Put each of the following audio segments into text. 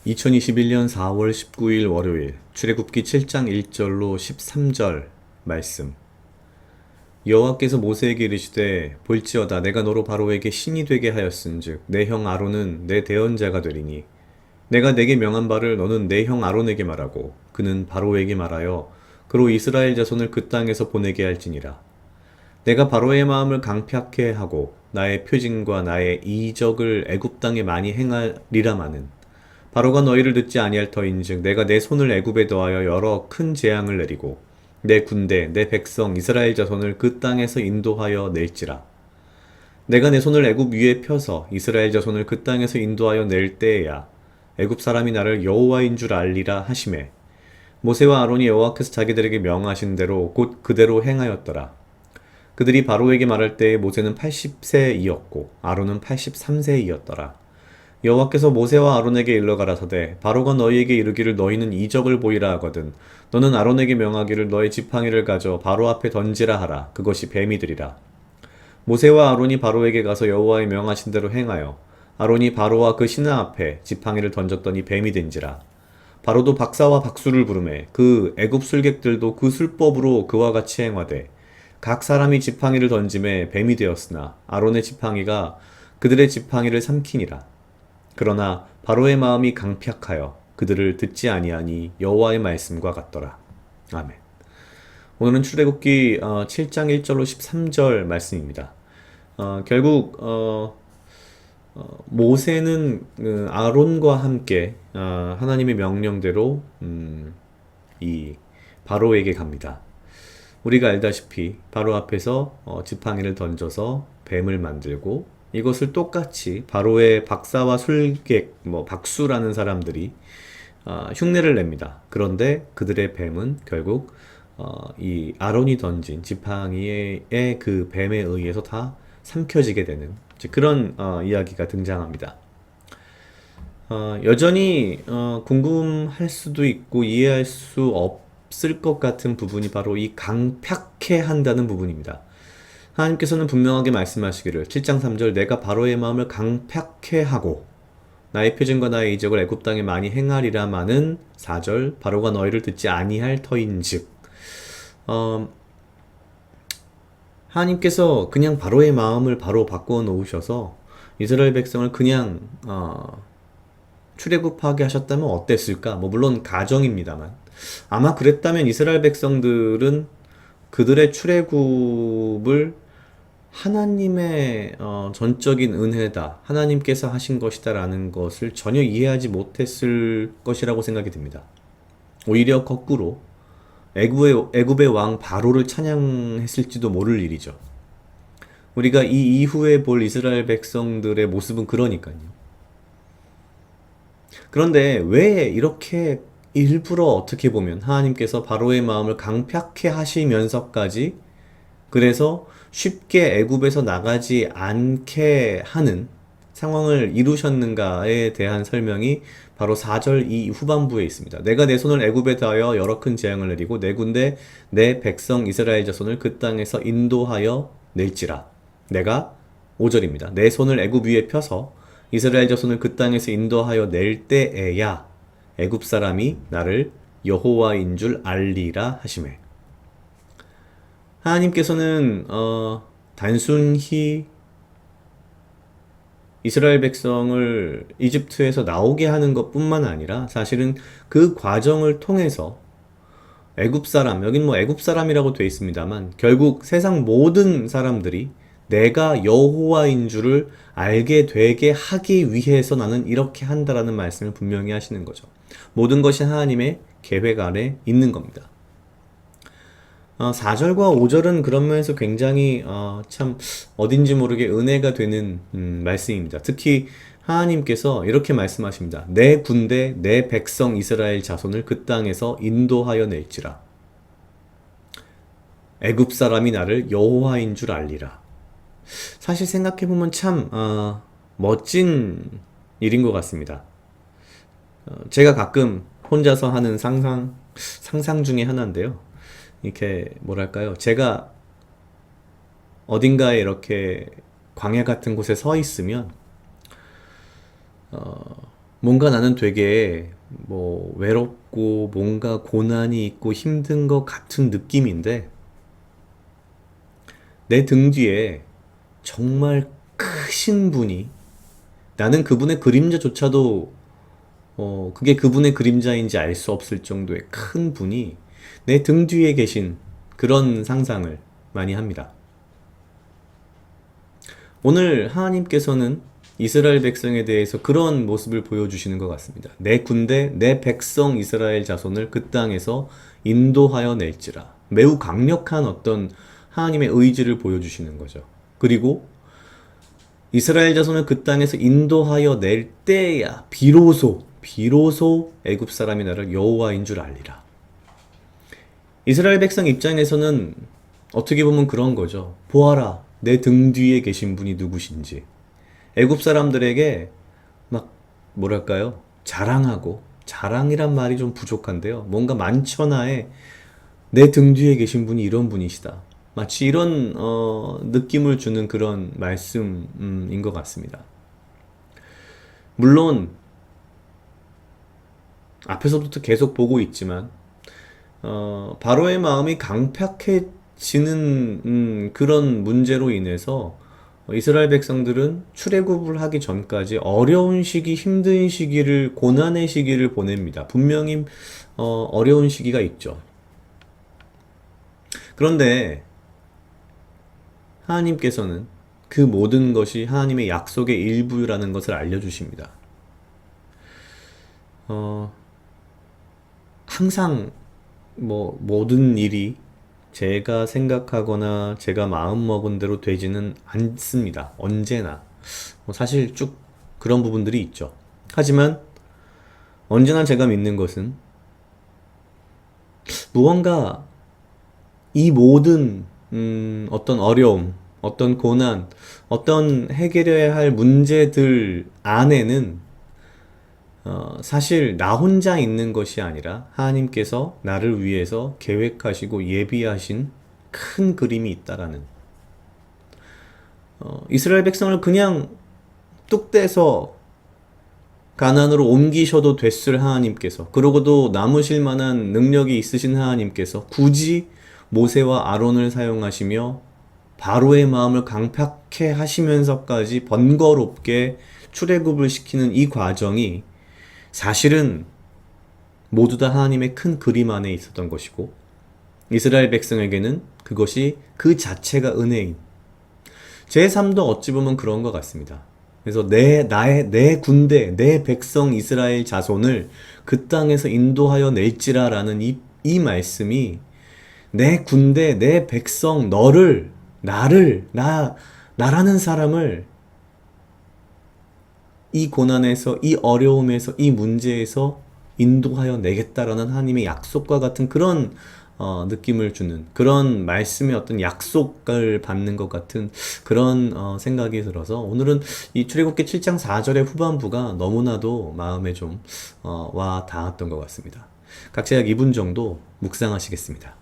2021년 4월 19일 월요일 출애굽기 7장 1절로 13절 말씀. 여호와께서 모세에게 이르시되 볼지어다 내가 너로 바로에게 신이 되게 하였은즉 내 형 아론은 내 대언자가 되리니 내가 내게 명한 바를 너는 내 형 아론에게 말하고 그는 바로에게 말하여 그로 이스라엘 자손을 그 땅에서 보내게 할지니라. 내가 바로의 마음을 강팍해 하고 나의 표징과 나의 이적을 애굽 땅에 많이 행하리라마는 바로가 너희를 듣지 아니할 터인즉 내가 내 손을 애굽에 더하여 여러 큰 재앙을 내리고 내 군대 내 백성 이스라엘 자손을 그 땅에서 인도하여 낼지라. 내가 내 손을 애굽 위에 펴서 이스라엘 자손을 그 땅에서 인도하여 낼 때에야 애굽 사람이 나를 여호와인 줄 알리라 하시매 모세와 아론이 여호와께서 자기들에게 명하신 대로 곧 그대로 행하였더라. 그들이 바로에게 말할 때에 모세는 80세이었고 아론은 83세이었더라. 여호와께서 모세와 아론에게 일러 가라사대 바로가 너희에게 이르기를 너희는 이적을 보이라 하거든 너는 아론에게 명하기를 너의 지팡이를 가져 바로 앞에 던지라 하라. 그것이 뱀이 되리라. 모세와 아론이 바로에게 가서 여호와의 명하신 대로 행하여 아론이 바로와 그 신하 앞에 지팡이를 던졌더니 뱀이 된지라. 바로도 박사와 박수를 부르매 그 애굽 술객들도 그 술법으로 그와 같이 행하되 각 사람이 지팡이를 던짐에 뱀이 되었으나 아론의 지팡이가 그들의 지팡이를 삼키니라. 그러나 바로의 마음이 강팍하여 그들을 듣지 아니하니 여호와의 말씀과 같더라. 아멘. 오늘은 출애굽기 7장 1절로 13절 말씀입니다. 결국 모세는 아론과 함께 하나님의 명령대로 이 바로에게 갑니다. 우리가 알다시피 바로 앞에서 지팡이를 던져서 뱀을 만들고 이것을 똑같이 바로의 박사와 술객, 박수라는 사람들이 흉내를 냅니다. 그런데 그들의 뱀은 결국 이 아론이 던진 지팡이의 그 뱀에 의해서 다 삼켜지게 되는 그런 이야기가 등장합니다. 여전히 궁금할 수도 있고 이해할 수 없을 것 같은 부분이 바로 이 강팍해 한다는 부분입니다. 하나님께서는 분명하게 말씀하시기를 7장 3절 내가 바로의 마음을 강팍해 하고 나의 표징과 나의 이적을 애굽 땅에 많이 행하리라마는 4절 바로가 너희를 듣지 아니할 터인즉 하나님께서 그냥 바로의 마음을 바로 바꾸어 놓으셔서 이스라엘 백성을 그냥 출애굽하게 하셨다면 어땠을까? 물론 가정입니다만 아마 그랬다면 이스라엘 백성들은 그들의 출애굽을 하나님의 전적인 은혜다, 하나님께서 하신 것이다 라는 것을 전혀 이해하지 못했을 것이라고 생각이 듭니다. 오히려 거꾸로 애굽의 왕 바로를 찬양했을지도 모를 일이죠. 우리가 이 이후에 볼 이스라엘 백성들의 모습은 그러니까요. 그런데 왜 이렇게 일부러 어떻게 보면 하나님께서 바로의 마음을 강팍해 하시면서까지 그래서 쉽게 애굽에서 나가지 않게 하는 상황을 이루셨는가에 대한 설명이 바로 4절 이 후반부에 있습니다. 내가 내 손을 애굽에 다하여 여러 큰 재앙을 내리고 내 군대 내 백성 이스라엘 자손을 그 땅에서 인도하여 낼지라. 내가 5절입니다. 내 손을 애굽 위에 펴서 이스라엘 자손을 그 땅에서 인도하여 낼 때에야 애굽 사람이 나를 여호와인 줄 알리라 하시매. 하나님께서는 단순히 이스라엘 백성을 이집트에서 나오게 하는 것뿐만 아니라 사실은 그 과정을 통해서 애굽 사람, 여긴 애굽 사람이라고 되어 있습니다만 결국 세상 모든 사람들이 내가 여호와인 줄을 알게 되게 하기 위해서 나는 이렇게 한다라는 말씀을 분명히 하시는 거죠. 모든 것이 하나님의 계획 아래 있는 겁니다. 4절과 5절은 그런 면에서 굉장히 참 어딘지 모르게 은혜가 되는 말씀입니다. 특히 하나님께서 이렇게 말씀하십니다. 내 군대 내 백성 이스라엘 자손을 그 땅에서 인도하여 낼지라. 애굽 사람이 나를 여호와인 줄 알리라. 사실 생각해보면 참 멋진 일인 것 같습니다. 제가 가끔 혼자서 하는 상상 중에 하나인데요. 이렇게 뭐랄까요? 제가 어딘가에 이렇게 광야 같은 곳에 서 있으면 뭔가 나는 되게 뭐 외롭고 뭔가 고난이 있고 힘든 것 같은 느낌인데 내 등 뒤에 정말 크신 분이 나는 그분의 그림자조차도 그게 그분의 그림자인지 알 수 없을 정도의 큰 분이 내 등 뒤에 계신 그런 상상을 많이 합니다. 오늘 하나님께서는 이스라엘 백성에 대해서 그런 모습을 보여주시는 것 같습니다. 내 군대, 내 백성 이스라엘 자손을 그 땅에서 인도하여 낼지라. 매우 강력한 어떤 하나님의 의지를 보여주시는 거죠. 그리고 이스라엘 자손을 그 땅에서 인도하여 낼 때야 비로소 애굽 사람이 나를 여호와인 줄 알리라. 이스라엘 백성 입장에서는 어떻게 보면 그런 거죠. 보아라, 내 등 뒤에 계신 분이 누구신지. 애굽 사람들에게 막 뭐랄까요? 자랑하고 자랑이란 말이 좀 부족한데요. 뭔가 만천하에 내 등 뒤에 계신 분이 이런 분이시다. 마치 이런 느낌을 주는 그런 말씀인 것 같습니다. 물론 앞에서부터 계속 보고 있지만 바로의 마음이 강팍해지는 그런 문제로 인해서 이스라엘 백성들은 출애굽을 하기 전까지 어려운 시기, 힘든 시기를, 고난의 시기를 보냅니다. 분명히 어려운 시기가 있죠. 그런데 하나님께서는 그 모든 것이 하나님의 약속의 일부라는 것을 알려주십니다. 어, 항상 뭐 모든 일이 제가 생각하거나 제가 마음먹은 대로 되지는 않습니다. 언제나. 사실 쭉 그런 부분들이 있죠. 하지만 언제나 제가 믿는 것은 무언가 이 모든 어떤 어려움, 어떤 고난, 어떤 해결해야 할 문제들 안에는 사실 나 혼자 있는 것이 아니라 하나님께서 나를 위해서 계획하시고 예비하신 큰 그림이 있다라는 이스라엘 백성을 그냥 뚝 떼서 가나안으로 옮기셔도 됐을 하나님께서 그러고도 남으실 만한 능력이 있으신 하나님께서 굳이 모세와 아론을 사용하시며 바로의 마음을 강팍해 하시면서까지 번거롭게 출애굽을 시키는 이 과정이 사실은 모두 다 하나님의 큰 그림 안에 있었던 것이고 이스라엘 백성에게는 그것이 그 자체가 은혜인 제 삶도 어찌 보면 그런 것 같습니다. 그래서 내 군대, 내 백성 이스라엘 자손을 그 땅에서 인도하여 낼지라라는 이 말씀이 내 군대, 내 백성, 나라는 사람을 이 고난에서, 이 어려움에서, 이 문제에서 인도하여 내겠다라는 하나님의 약속과 같은 그런 느낌을 주는 그런 말씀의 어떤 약속을 받는 것 같은 그런 생각이 들어서 오늘은 이 출애굽기 7장 4절의 후반부가 너무나도 마음에 좀 와 닿았던 것 같습니다. 각자 약 2분 정도 묵상하시겠습니다.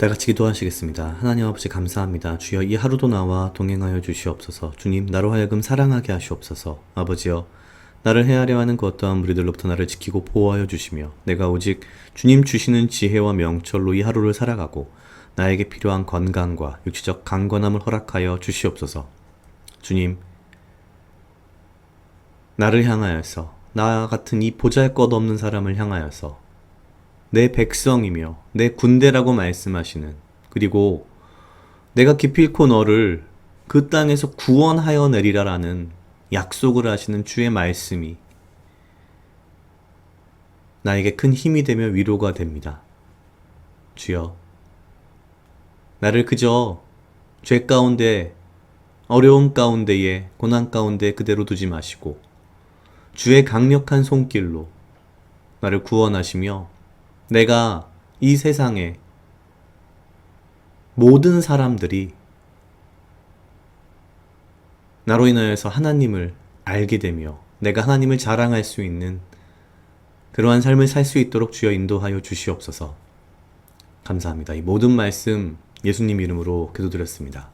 다 같이 기도하시겠습니다. 하나님 아버지 감사합니다. 주여 이 하루도 나와 동행하여 주시옵소서. 주님 나로 하여금 사랑하게 하시옵소서. 아버지여 나를 헤아려 하는 그 어떠한 무리들로부터 나를 지키고 보호하여 주시며 내가 오직 주님 주시는 지혜와 명철로 이 하루를 살아가고 나에게 필요한 건강과 육체적 강건함을 허락하여 주시옵소서. 주님 나를 향하여서 나 같은 이 보잘것없는 사람을 향하여서 내 백성이며 내 군대라고 말씀하시는 그리고 내가 기필코 너를 그 땅에서 구원하여 내리라라는 약속을 하시는 주의 말씀이 나에게 큰 힘이 되며 위로가 됩니다. 주여 나를 그저 죄 가운데 어려움 가운데에 고난 가운데 그대로 두지 마시고 주의 강력한 손길로 나를 구원하시며 내가 이 세상에 모든 사람들이 나로 인하여서 하나님을 알게 되며 내가 하나님을 자랑할 수 있는 그러한 삶을 살 수 있도록 주여 인도하여 주시옵소서. 감사합니다. 이 모든 말씀 예수님 이름으로 기도드렸습니다.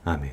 아멘.